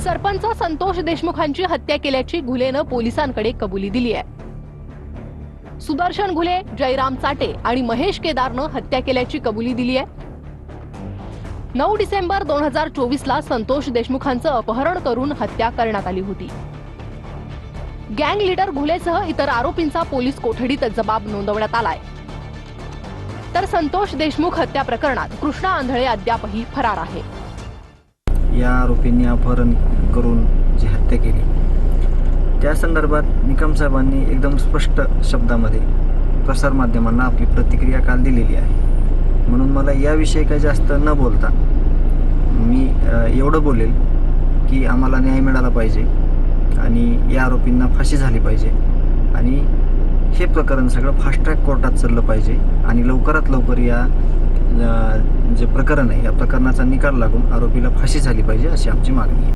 सरपंच संतोष देशमुखांची हत्या केल्याची घुलेनं पोलिसांकडे कबुली दिली आहे। सुदर्शन घुले, जयराम चाटे आणि महेश केदारनं हत्या केल्याची कबुली दिली आहे। 9 डिसेंबर 2024 ला संतोष देशमुखांचं अपहरण करून हत्या करण्यात आली होती। गँग लीडर घुलेसह इतर आरोपींचा पोलीस कोठडीत जबाब नोंदवण्यात आलाय। तर संतोष देशमुख हत्या प्रकरणात कृष्णा आंधळे अद्यापही फरार आहे। या आरोपींनी अपहरण करून जी हत्या केली त्या संदर्भात निकम साहेबांनी एकदम स्पष्ट शब्दामध्ये प्रसारमाध्यमांना आपली प्रतिक्रिया काल दिलेली आहे। म्हणून मला याविषयी काही जास्त न बोलता मी एवढं बोलेल की आम्हाला न्याय मिळाला पाहिजे आणि या आरोपींना फाशी झाली पाहिजे आणि हे प्रकरण सगळं फास्ट ट्रॅक कोर्टात चाललं पाहिजे आणि लवकरात लवकर या जे प्रकरण आहे या प्रकरणाचा निकाल लागून आरोपीला फाशी झाली पाहिजे अशी आमची मागणी आहे।